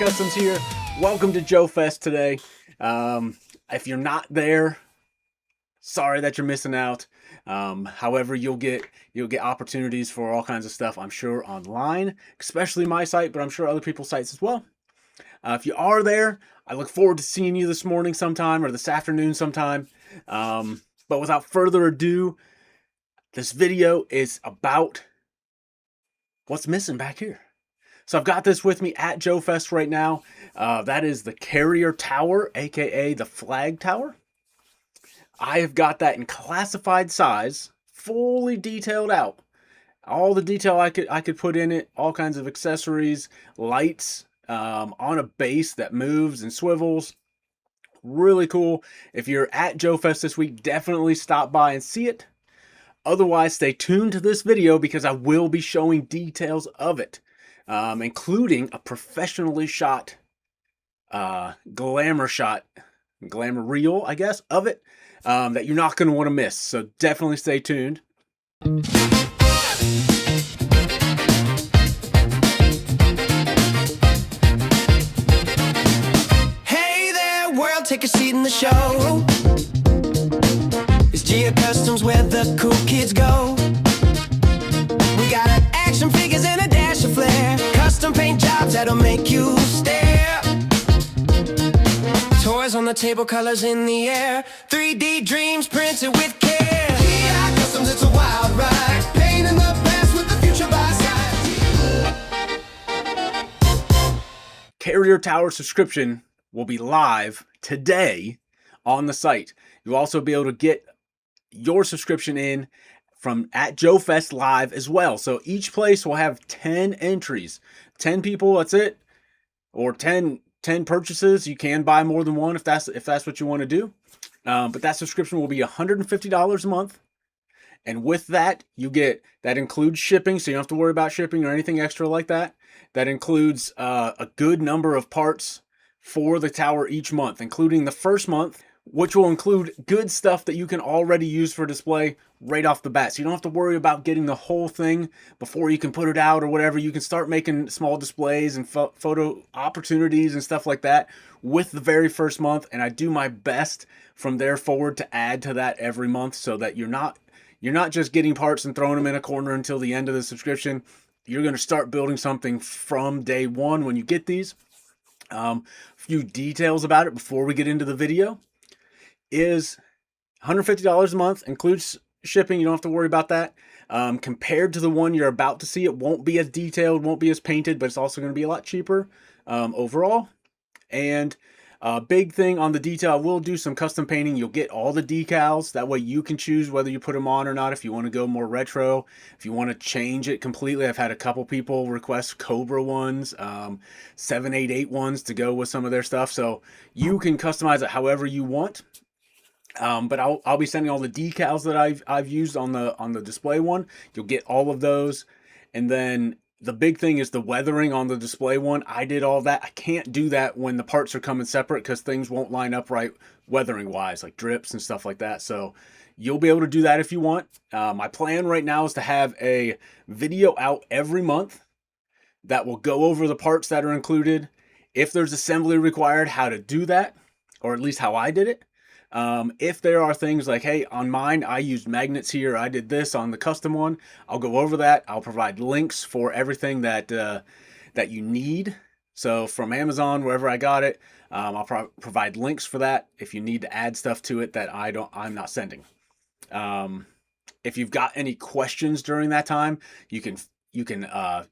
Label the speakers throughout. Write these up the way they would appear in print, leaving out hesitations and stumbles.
Speaker 1: Customs here. Welcome to Joe Fest today. If you're not there, sorry that you're missing out. However, you'll get opportunities for all kinds of stuff, I'm sure, online, especially my site, but I'm sure other people's sites as well. If you are there, I look forward to seeing you this morning sometime or this afternoon sometime. But without further ado, this video is about what's missing back here. So I've got this with me at Joe Fest right now. That is the carrier tower, aka the flag tower. I have got that in classified size, fully detailed out. All the detail I could put in it, all kinds of accessories, lights, on a base that moves and swivels. Really cool. If you're at Joe Fest this week, definitely stop by and see it. Otherwise, stay tuned to this video because I will be showing details of it. Including a professionally shot glamour reel, I guess, of it, that you're not going to want to miss. So definitely stay tuned.
Speaker 2: Hey there, world, take a seat in the show. It's Gia Customs where the cool kids go. We got action figures and a dash of flair, custom paint jobs that'll make you stare. Toys on the table, colors in the air, 3D dreams printed with care. Gia Customs, it's a wild ride, painting the past with the future by side.
Speaker 1: Carrier Tower subscription will be live today on the site. You'll also be able to get your subscription in from at Joe Fest Live as well. So each place will have 10 entries. 10 people, that's it. Or 10 purchases. You can buy more than one if that's what you want to do. But that subscription will be $150 a month. And with that, that includes shipping, so you don't have to worry about shipping or anything extra like that. That includes a good number of parts for the tower each month, including the first month, which will include good stuff that you can already use for display right off the bat. So you don't have to worry about getting the whole thing before you can put it out or whatever. You can start making small displays and photo opportunities and stuff like that with the very first month. And I do my best from there forward to add to that every month so that you're not just getting parts and throwing them in a corner until the end of the subscription. You're going to start building something from day one when you get these. A few details about it before we get into the video is $150 a month, includes shipping. You don't have to worry about that. Compared to the one you're about to see, it won't be as detailed, won't be as painted, but it's also going to be a lot cheaper overall. And big thing on the detail, I will do some custom painting. You'll get all the decals. That way you can choose whether you put them on or not. If you want to go more retro, if you want to change it completely. I've had a couple people request Cobra ones, 788 ones to go with some of their stuff. So you can customize it however you want. But I'll be sending all the decals that I've used on the display one. You'll get all of those. And then the big thing is the weathering on the display one. I did all that. I can't do that when the parts are coming separate because things won't line up right weathering wise, like drips and stuff like that. So you'll be able to do that if you want. My plan right now is to have a video out every month that will go over the parts that are included. If there's assembly required, how to do that, or at least how I did it. If there are things like, hey, on mine, I used magnets here, I did this on the custom one, I'll go over that. I'll provide links for everything that you need. So from Amazon, wherever I got it, I'll provide links for that if you need to add stuff to it that I'm not sending. If you've got any questions during that time, you can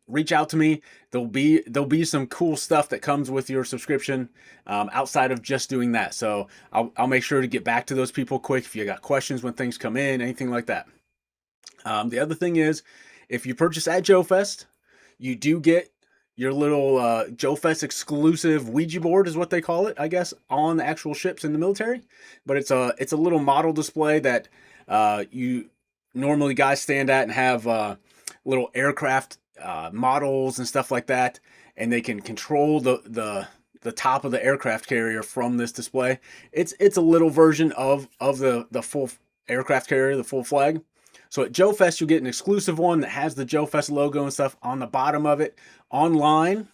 Speaker 1: reach out to me. There'll be some cool stuff that comes with your subscription outside of just doing that. So I'll make sure to get back to those people quick if you got questions when things come in, anything like that. The other thing is, if you purchase at Joe Fest, you do get your little Joe Fest exclusive Ouija board, is what they call it, I guess, on the actual ships in the military. But it's a little model display that you normally guys stand at and have little aircraft models and stuff like that, and they can control the top of the aircraft carrier from this display. It's a little version of the full aircraft carrier, the full flag. So at Joe Fest, you'll get an exclusive one that has the Joe Fest logo and stuff on the bottom of it. Online,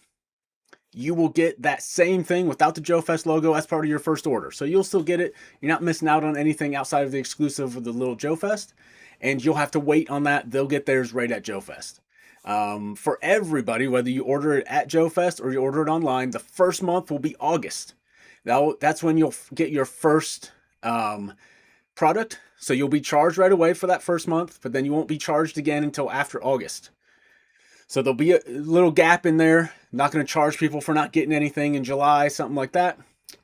Speaker 1: you will get that same thing without the Joe Fest logo as part of your first order. So you'll still get it. You're not missing out on anything outside of the exclusive of the little Joe Fest, and you'll have to wait on that. They'll get theirs right at Joe Fest. For everybody, whether you order it at Joe Fest or you order it online, the first month will be August. That's when you'll get your first product. So you'll be charged right away for that first month, but then you won't be charged again until after August. So there'll be a little gap in there. Not going to charge people for not getting anything in July, something like that.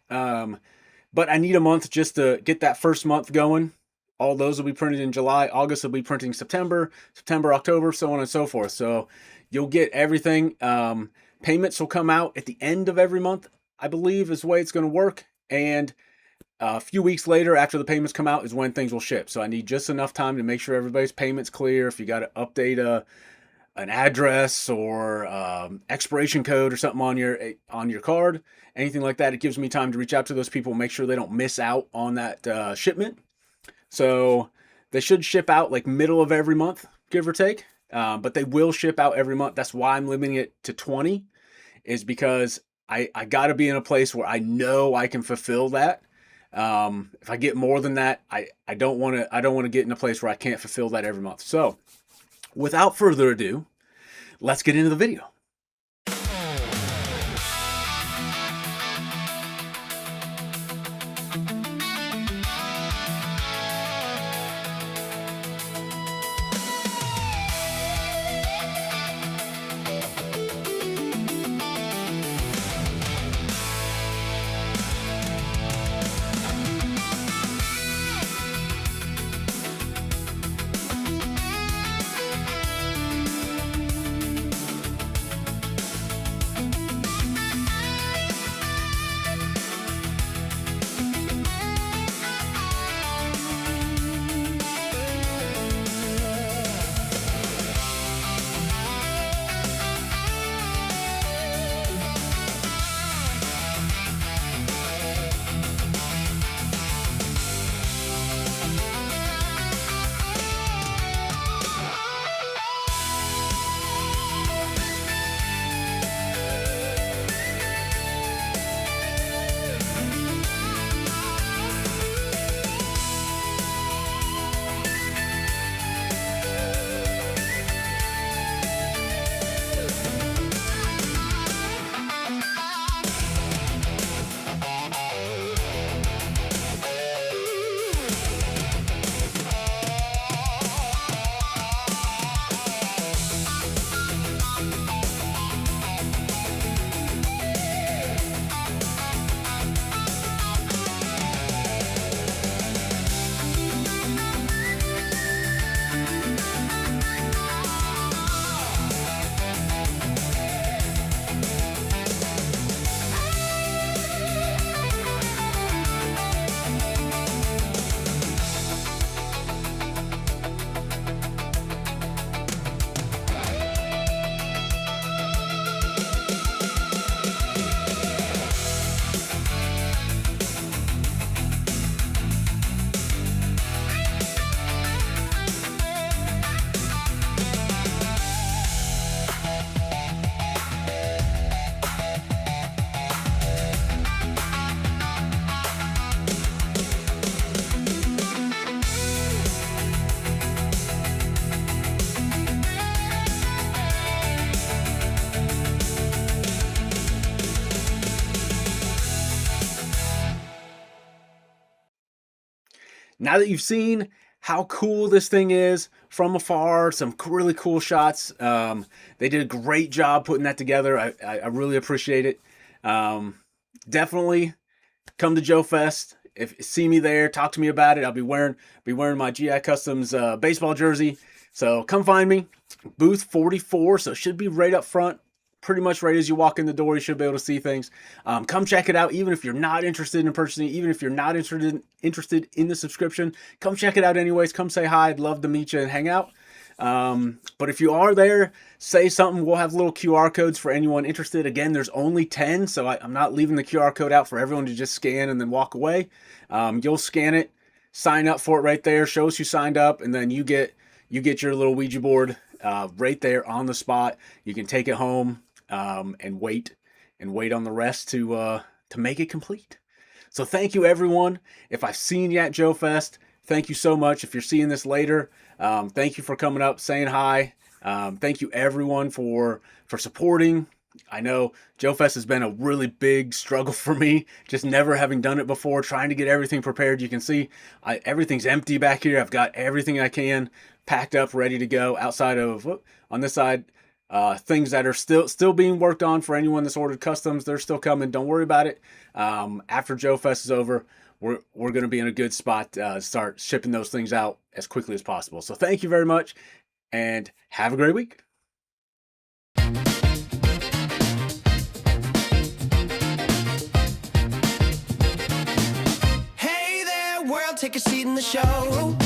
Speaker 1: But I need a month just to get that first month going. All those will be printed in July. August will be printing September, October, so on and so forth. So you'll get everything. Payments will come out at the end of every month, I believe, is the way it's going to work. And a few weeks later, after the payments come out, is when things will ship. So I need just enough time to make sure everybody's payment's clear. If you got to update an address or expiration code or something on your card, anything like that, it gives me time to reach out to those people, make sure they don't miss out on that shipment. So they should ship out like middle of every month, give or take, but they will ship out every month. That's why I'm limiting it to 20, is because I got to be in a place where I know I can fulfill that. If I get more than that, I don't want to get in a place where I can't fulfill that every month. So without further ado, let's get into the video. Now that you've seen how cool this thing is from afar, some really cool shots. They did a great job putting that together. I really appreciate it. Definitely come to Joe Fest. If see me there, talk to me about it. I'll be wearing my GI Customs baseball jersey. So come find me. Booth 44. So it should be right up front. Pretty much right as you walk in the door, you should be able to see things. Come check it out. Even if you're not interested in purchasing, even if you're not interested in the subscription, come check it out anyways. Come say hi. I'd love to meet you and hang out. But if you are there, say something. We'll have little QR codes for anyone interested. Again, there's only 10, so I'm not leaving the QR code out for everyone to just scan and then walk away. You'll scan it, sign up for it right there, show us you signed up, and then you get your little Ouija board right there on the spot. You can take it home and wait and wait on the rest to make it complete. So thank you, everyone. If I've seen you at Joe Fest, thank you so much. If you're seeing this later, thank you for coming up, saying hi. Thank you, everyone, for supporting. I know Joe Fest has been a really big struggle for me, just never having done it before, trying to get everything prepared. You can see everything's empty back here. I've got everything I can packed up, ready to go. Outside of, on this side, things that are still being worked on for anyone that's ordered customs. They're still coming. Don't worry about it. After Joe Fest is over, we're going to be in a good spot to start shipping those things out as quickly as possible. So thank you very much, and have a great week.
Speaker 2: Hey there, world, take a seat in the show.